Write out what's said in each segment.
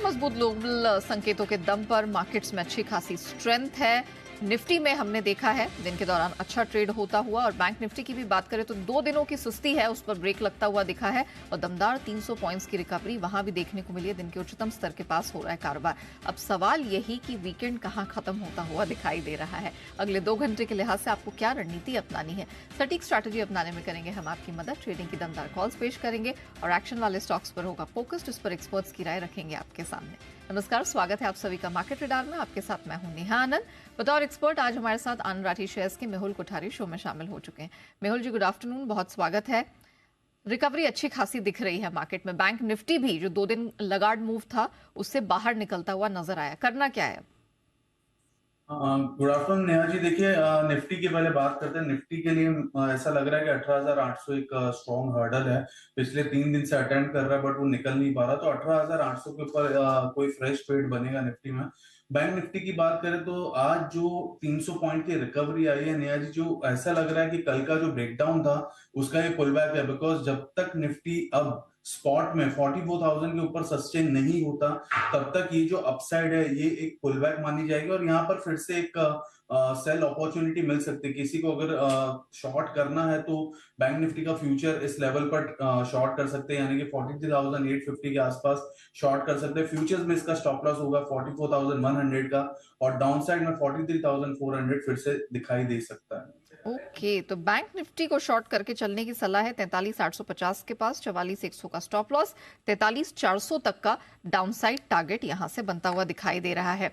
मजबूत ग्लोबल संकेतों के दम पर मार्केट्स में अच्छी खासी स्ट्रेंथ है। निफ्टी में हमने देखा है दिन के दौरान अच्छा ट्रेड होता हुआ, और बैंक निफ्टी की भी बात करें तो 2 दिनों की सुस्ती है, उस पर ब्रेक लगता हुआ दिखा है और दमदार 300 पॉइंट्स की रिकवरी वहां भी देखने को मिली है। दिन के उच्चतम स्तर के पास हो रहा है कारोबार। अब सवाल यही कि वीकेंड कहां खत्म होता हुआ दिखाई दे रहा है। अगले 2 घंटे के लिहाज से आपको क्या रणनीति अपनानी है, सटीक स्ट्रैटेजी अपनाने में करेंगे हम आपकी मदद। ट्रेडिंग की दमदार कॉल्स पेश करेंगे और एक्शन वाले स्टॉक्स पर होगा फोकस्ड, उस पर एक्सपर्ट्स की राय रखेंगे आपके सामने। नमस्कार, स्वागत है आप सभी का मार्केट रडार में। आपके साथ मैं हूं नेहा आनंद। बतौर एक्सपर्ट आज हमारे साथ आनंद राठी शेयर्स के मेहुल कोठारी शो में शामिल हो चुके हैं। मेहुल जी, गुड आफ्टरनून, बहुत स्वागत है। रिकवरी अच्छी खासी दिख रही है मार्केट में। बैंक निफ्टी भी जो 2 दिन लगार्ड मूव था उससे बाहर निकलता हुआ नजर आया। करना क्या है? Good afternoon Neha ji. देखिए, निफ्टी की पहले बात करते हैं। निफ्टी के लिए ऐसा लग रहा है कि 18,800 एक स्ट्रॉन्ग हर्डल है। पिछले 3 दिन से अटेम्प्ट कर रहा है बट वो निकल नहीं पा रहा, तो 18,800 के ऊपर कोई फ्रेश ट्रेड बनेगा निफ्टी में। बैंक निफ्टी की बात करें तो आज जो 300 पॉइंट की रिकवरी आई है नेहा जी, जो ऐसा लग रहा है कि कल का जो ब्रेकडाउन था उसका ये पुल बैक है। बिकॉज जब तक निफ्टी अब स्पॉट में 44,000 के ऊपर सस्टेन नहीं होता तब तक ये जो अपसाइड है ये एक पुल बैक मानी जाएगी और यहाँ पर फिर से एक सेल अपॉर्चुनिटी मिल सकती है। किसी को अगर शॉर्ट करना है तो बैंक निफ्टी का फ्यूचर इस लेवल पर शॉर्ट कर सकते हैं, यानी कि 43,850 के आसपास शॉर्ट कर सकते हैं। फ्यूचर्स में इसका स्टॉप लॉस होगा 44,100 का और डाउन साइड में 43,400 फिर से दिखाई दे सकता है। ओके, तो बैंक निफ्टी को शॉर्ट करके चलने की सलाह है 43,850 के पास, 44,100 का स्टॉप लॉस, 43,400 तक का डाउनसाइड टारगेट यहां से बनता हुआ दिखाई दे रहा है।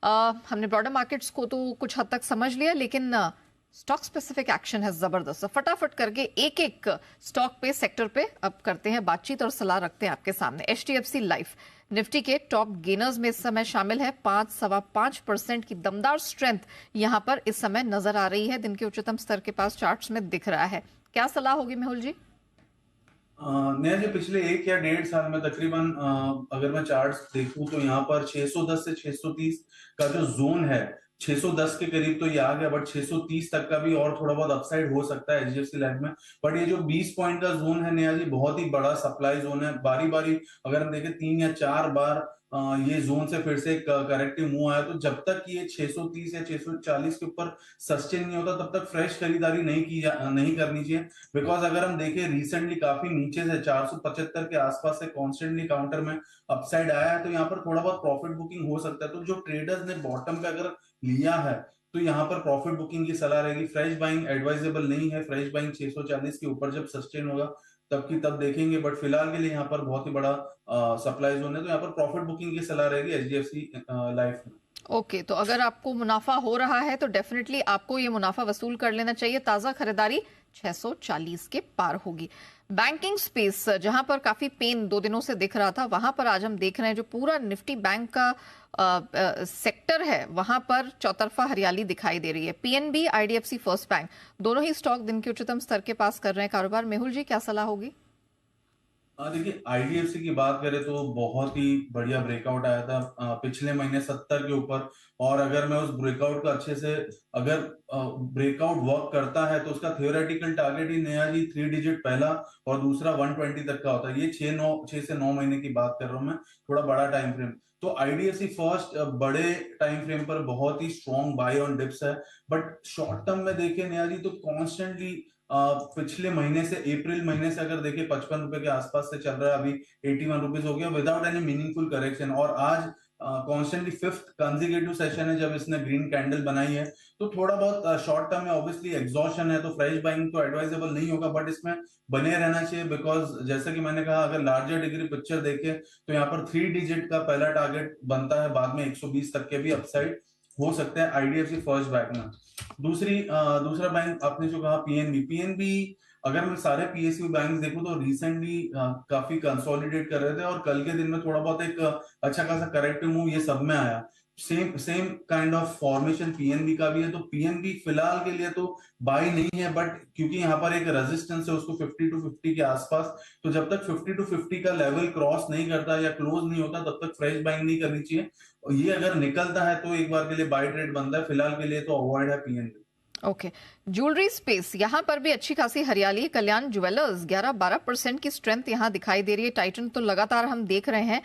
हमने ब्रॉडर मार्केट्स को तो कुछ हद तक समझ लिया, लेकिन स्टॉक स्पेसिफिक एक्शन है जबरदस्त। फटाफट करके एक एक स्टॉक पे, सेक्टर पे अब करते हैं बातचीत और सलाह रखते हैं आपके सामने। एचडीएफसी लाइफ निफ्टी के टॉप गेनर्स में इस समय शामिल है। 5.25% की दमदार स्ट्रेंथ यहां पर इस समय नजर आ रही है। दिन के उच्चतम स्तर के पास चार्ट्स में दिख रहा है। क्या सलाह होगी मेहुल जी? नया जी, पिछले 1 या 1.5 साल में तकरीबन अगर मैं चार्ट्स देखूं तो यहाँ पर 610 से 630 का जो जोन है, 610 के करीब तो ये आ गया, बट 630 तक का भी और थोड़ा बहुत अपसाइड हो सकता है एचडीएफसी लाइफ में। बट ये जो 20 पॉइंट का जोन है नया जी, बहुत ही बड़ा सप्लाई जोन है। बारी बारी अगर हम देखें 3 या 4 बार ये जोन से फिर से एक करेक्टिव मूव आया, तो जब तक ये 630 या 640 के ऊपर सस्टेन नहीं होता तब तक फ्रेश खरीदारी नहीं करनी चाहिए। बिकॉज अगर हम देखें रिसेंटली काफी नीचे से 475 के आसपास से कॉन्स्टेंटली काउंटर में अपसाइड आया है, तो यहाँ पर थोड़ा बहुत प्रॉफिट बुकिंग हो सकता है। तो जो ट्रेडर्स ने बॉटम पे अगर लिया है तो यहाँ पर प्रॉफिट बुकिंग की सलाह रहेगी। फ्रेश बाइंग एडवाइजेबल नहीं है। फ्रेश बाइंग 640 के ऊपर जब सस्टेन होगा तब की तब देखेंगे, बट फिलहाल के लिए यहाँ पर बहुत ही बड़ा सप्लाई जोन है, तो यहाँ पर प्रॉफिट बुकिंग की सलाह रहेगी एचडीएफसी लाइफ में। ओके, तो अगर आपको मुनाफा हो रहा है तो डेफिनेटली आपको ये मुनाफा वसूल कर लेना चाहिए। ताजा खरीदारी 640 के पार होगी। बैंकिंग स्पेस जहां पर काफी पेन 2 दिनों से दिख रहा था, वहां पर आज हम देख रहे हैं जो पूरा निफ्टी बैंक का सेक्टर है वहां पर चौतरफा हरियाली दिखाई दे रही है। पीएनबी, आईडीएफसी, फर्स्ट बैंक दोनों ही स्टॉक दिन के उच्चतम स्तर के पास कर रहे हैं कारोबार। मेहुल जी, क्या सलाह होगी? देखिए, आईडीएफसी की बात करें तो बहुत ही बढ़िया ब्रेकआउट आया था पिछले महीने 70 के ऊपर। और अगर मैं उस ब्रेकआउट का अच्छे से, अगर ब्रेकआउट वर्क करता है तो उसका थियोरेटिकल टारगेट ही नया जी 3 डिजिट पहला और दूसरा 120 तक का होता है। ये 6 से 9 महीने की बात कर रहा हूं मैं, थोड़ा बड़ा टाइम फ्रेम। तो आईडीएफसी फर्स्ट बड़े टाइम फ्रेम पर बहुत ही स्ट्रॉन्ग बाय ऑन डिप्स है। बट शॉर्ट टर्म में देखें नया जी तो कॉन्स्टेंटली पिछले महीने से, अप्रैल महीने से अगर देखें 55 रुपए के आसपास से चल रहा है, अभी 81 रुपीज हो गया विदाउट एनी मीनिंगफुल करेक्शन। और आज कॉन्स्टेंटली 5th कंसेक्यूटिव सेशन है जब इसने ग्रीन कैंडल बनाई है। तो थोड़ा बहुत शॉर्ट टर्म में ऑब्वियसली एग्जॉशन है, तो फ्रेश बाइंग तो एडवाइजेबल नहीं होगा, बट इसमें बने रहना चाहिए। बिकॉज जैसा कि मैंने कहा, अगर लार्जर डिग्री पिक्चर देखें तो यहाँ पर 3 डिजिट का पहला टारगेट बनता है, बाद में 120 तक के भी अपसाइड हो सकते हैं आईडीएफसी फर्स्ट बैंक में। दूसरा बैंक आपने जो कहा पीएनबी, अगर मैं सारे पीएसयू बैंक देखूं तो रिसेंटली काफी कंसोलिडेट कर रहे थे और कल के दिन में थोड़ा बहुत एक अच्छा खासा करेक्टिव मूव ये सब में आया। Same same kind of formation PNB का भी है, तो पीएनबी फिलहाल के लिए तो बाई नहीं है, बट क्योंकि यहाँ पर एक रेजिस्टेंस है उसको 50 टू 50 के आसपास, तो जब तक 50 टू 50 का लेवल क्रॉस नहीं करता या क्लोज नहीं होता तब तक फ्रेश बाइंग नहीं करनी चाहिए। और ये अगर निकलता है तो एक बार के लिए बाय ट्रेड बनता है, फिलहाल के लिए तो अवॉइड है पीएनबी। ओके, ज्वेलरी स्पेस यहाँ पर भी अच्छी खासी हरियाली है। कल्याण ज्वेलर्स 11-12% की स्ट्रेंथ यहाँ दिखाई दे रही है। टाइटन तो लगातार हम देख रहे हैं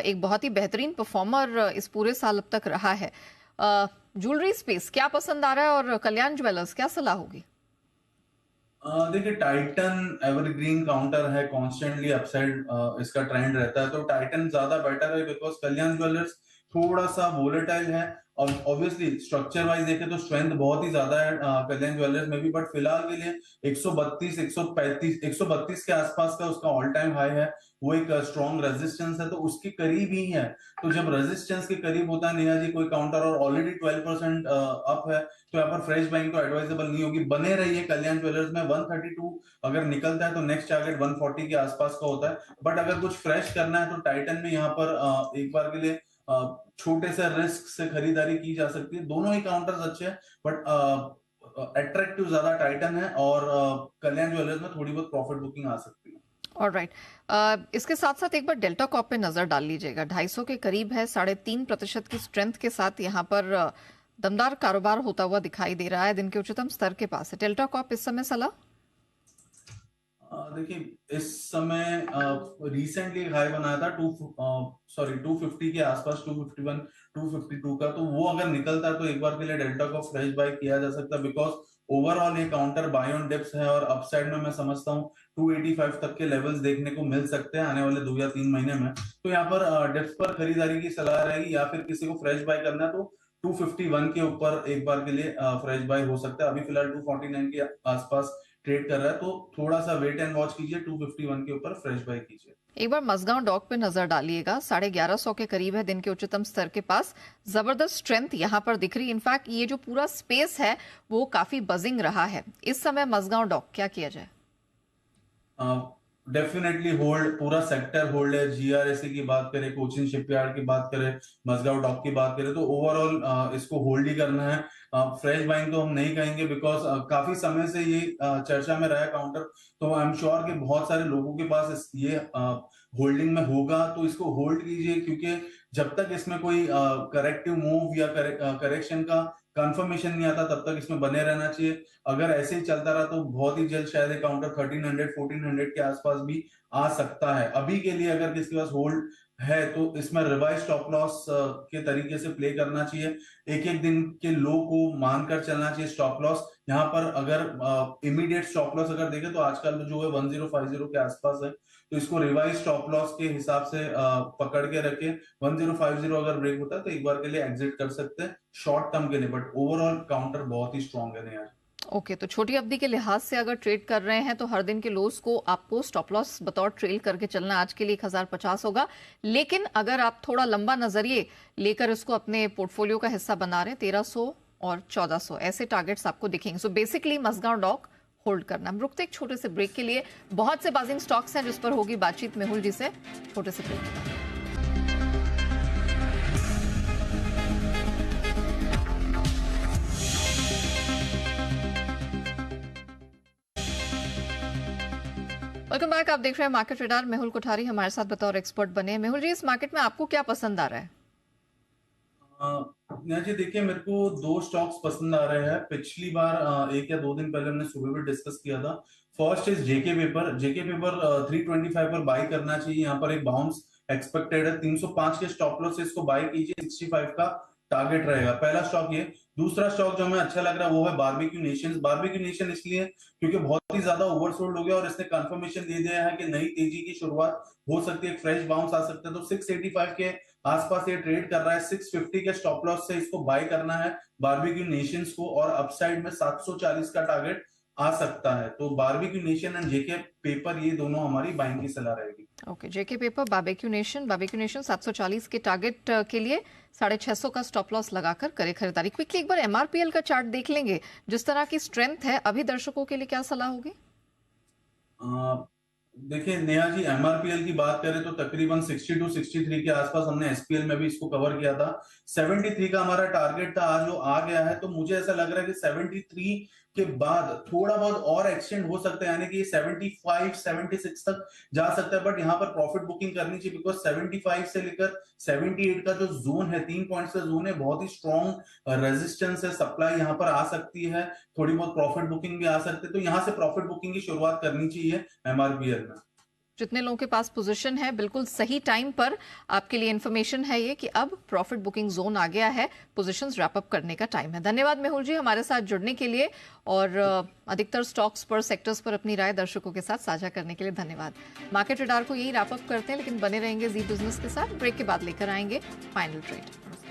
एक बहुत ही बेहतरीन परफॉर्मर इस पूरे साल अब तक रहा है। ज्वेलरी स्पेस क्या पसंद आ रहा है और कल्याण ज्वेलर्स क्या सलाह होगी? देखिए, टाइटन एवरग्रीन काउंटर है, कॉन्स्टेंटली अपसाइड इसका ट्रेंड रहता है, तो टाइटन ज्यादा बेटर है बिकॉज कल्याण ज्वेलर्स थोड़ा सा वोलेटाइल है। और ऑब्वियसली स्ट्रक्चर वाइज देखे तो स्ट्रेंथ बहुत ही ज्यादा है कल्याण ज्वेलर्स में भी, बट फिलहाल के लिए 132 135 132 के आसपास का उसका ऑल टाइम हाई है। वो एक स्ट्रॉन्ग रेजिस्टेंस है, तो उसके करीब ही है। तो जब रेजिस्टेंस के करीब होता है नेहा जी कोई काउंटर और ऑलरेडी 12% अप है, तो यहाँ पर फ्रेश बाइंग तो एडवाइजेबल नहीं होगी। बने रहिए कल्याण ज्वेलर्स में। 132 अगर निकलता है तो नेक्स्ट टारगेट 140 के आसपास का होता है। बट अगर कुछ फ्रेश करना है तो टाइटन में यहाँ पर एक बार के लिए छोटे से रिस्क से खरीदारी की जा सकती है। दोनों ही काउंटर्स अच्छे हैं, बट अट्रैक्टिव ज्यादा टाइटन है और कल्याण ज्वेलर्स में थोड़ी बहुत प्रॉफिट बुकिंग आ सकती है। ऑलराइट, इसके साथ साथ एक बार डेल्टा कॉप पे नजर डाल लीजिएगा। 250 के करीब है, 3.5% की स्ट्रेंथ के साथ यहाँ पर दमदार कारोबार होता हुआ दिखाई दे रहा है। दिन के उच्चतम स्तर के पास है डेल्टा कॉप इस समय। सलाह देखिए, इस समय रिसेंटली हाई बनाया था 250 के आसपास, 251 252 का। तो वो अगर निकलता है तो एक बार के लिए डेल्टा को फ्रेश बाय किया जा सकता है, बिकॉज ओवरऑल ये काउंटर बाय ऑन डिप्स है और अपसाइड में मैं समझता हूँ 285 तक के लेवल्स देखने को मिल सकते हैं आने वाले 2 या 3 महीने में। तो यहाँ पर डिप्स पर खरीदारी की सलाह रहेगी, या फिर किसी को फ्रेश बाय करना है तो 251 के ऊपर एक बार के लिए फ्रेश बाय हो सकता है। अभी फिलहाल 249 के आसपास ट्रेड कर रहा है, तो थोड़ा सा वेट एंड वॉच कीजिए। 251 के ऊपर फ्रेश बाय कीजिए। एक बार मसगांव डॉक पे नजर डालिएगा। 1150 के करीब है, दिन के उच्चतम स्तर के पास। जबरदस्त स्ट्रेंथ यहाँ पर दिख रही। इनफैक्ट ये जो पूरा स्पेस है वो काफी बजिंग रहा है। इस समय मसगांव डॉक क्या किया जाए? डेफिनेटली होल्ड, पूरा सेक्टर होल्ड है। जीआरएसी की बात करें, कोचिन शिपयार्ड की बात करें, मसगांव डॉक की बात करें, तो ओवरऑल इसको होल्ड ही करना है। फ्रेश बाइंग तो हम नहीं कहेंगे बिकॉज काफी समय से ये चर्चा में रहा है काउंटर, तो आई एम श्योर कि बहुत सारे लोगों के पास ये होल्डिंग में होगा, तो इसको होल्ड कीजिए। क्योंकि जब तक इसमें कोई करेक्टिव मूव या करेक्शन का कंफर्मेशन नहीं आता तब तक इसमें बने रहना चाहिए। अगर ऐसे ही चलता रहा तो बहुत ही जल्द शायद काउंटर 1300 1400 के आसपास भी आ सकता है। अभी के लिए अगर किसी के पास होल्ड है तो इसमें रिवाइज स्टॉप लॉस के तरीके से प्ले करना चाहिए। एक एक दिन के लो को मानकर चलना चाहिए स्टॉप लॉस। यहाँ पर अगर इमीडिएट स्टॉप लॉस अगर देखें तो आजकल जो है 1050 के आसपास है, तो इसको रिवाइज स्टॉप लॉस के हिसाब से पकड़ के रखे। 1050 अगर ब्रेक होता है तो एक बार के लिए एग्जिट कर सकते हैं शॉर्ट टर्म के लिए, बट ओवरऑल काउंटर बहुत ही स्ट्रॉन्ग है यार। ओके, तो छोटी अवधि के लिहाज से अगर ट्रेड कर रहे हैं तो हर दिन के लोस को आपको स्टॉप लॉस बतौर ट्रेल करके चलना। आज के लिए 1050 होगा, लेकिन अगर आप थोड़ा लंबा नजरिए लेकर इसको अपने पोर्टफोलियो का हिस्सा बना रहे हैं, 1300 और 1400 ऐसे टारगेट्स आपको दिखेंगे। So basically Mazagon dock hold करना। हम रुकते एक छोटे से ब्रेक के लिए। बहुत से बाजिंग स्टॉक्स हैं जिस पर होगी बातचीत मेहुल जी से। छोटे से ब्रेक के बाद वेलकम बैक। आप देख रहे हैं मार्केट रडार। मेहुल कोठारी हमारे साथ बतौर एक्सपर्ट बने। मेहुल जी, इस मार्केट में आपको क्या पसंद आ रहा है? नेहा जी, देखिए, मेरे को 2 स्टॉक्स पसंद आ रहे हैं। पिछली बार 1 या 2 दिन पहले हमने सुबह भी डिस्कस किया था। First is JK paper. JK paper 325 पर बाय करना चाहिए। यहाँ पर एक बाउंस एक्सपेक्टेड है। 305 के स्टॉप लॉस से इसको बाय कीजिए। 65 का टारगेट रहेगा। पहला स्टॉक ये। दूसरा स्टॉक जो हमें अच्छा लग रहा है वो है बारबेक्यू नेशन। बारबेक्यू नेशन इसलिए क्योंकि बहुत ही ज्यादा ओवरसोल्ड हो गया और इसने कंफर्मेशन दे दिया है कि नई तेजी की शुरुआत हो सकती है, फ्रेश बाउंस आ सकता है। तो 685 के आसपास ये ट्रेड कर रहा है। 650 के स्टॉप लॉस से इसको बाय करना है बारबेक्यू नेशंस को, और अपसाइड में 740 का टारगेट आ सकता है। तो Barbeque Nation and JK paper, ये दोनों हमारी बाइंग की सलाह रहेगी। ओके, जेके पेपर, बारबेक्यू नेशन 740 के टारगेट के लिए 650 का स्टॉप लॉस लगाकर करे खरीदारी। क्विकली एक बार एमआरपीएल का चार्ट देख लेंगे। जिस तरह की स्ट्रेंथ है अभी, दर्शकों के लिए क्या सलाह होगी? देखिए नेहा जी, एमआरपीएल की बात करें तो तकरीबन 62 63 के आसपास हमने एसपीएल में भी इसको कवर किया था। 73 का हमारा टारगेट था, आज वो आ गया है। तो मुझे ऐसा लग रहा है कि 73 के बाद थोड़ा बहुत और एक्सटेंड हो सकता है, यानी कि 75 76 तक जा सकता है, बट यहाँ पर प्रॉफिट बुकिंग करनी चाहिए बिकॉज 75 से लेकर 78 का जो जोन है, 3 पॉइंट्स का जोन है, बहुत ही स्ट्रॉन्ग रेजिस्टेंस है, सप्लाई यहाँ पर आ सकती है, थोड़ी बहुत प्रॉफिट बुकिंग भी आ सकती है, तो यहाँ से प्रॉफिट बुकिंग की शुरुआत करनी चाहिए एमआरपीएल में। जितने लोगों के पास पोजीशन है, बिल्कुल सही टाइम पर आपके लिए इंफॉर्मेशन है ये कि अब प्रॉफिट बुकिंग जोन आ गया है, पोजीशंस रैप अप करने का टाइम है। धन्यवाद मेहुल जी हमारे साथ जुड़ने के लिए और अधिकतर स्टॉक्स पर, सेक्टर्स पर अपनी राय दर्शकों के साथ साझा करने के लिए धन्यवाद। मार्केट रडार को यही रैप अप करते हैं, लेकिन बने रहेंगे जी बिजनेस के साथ। ब्रेक के बाद लेकर आएंगे फाइनल ट्रेड।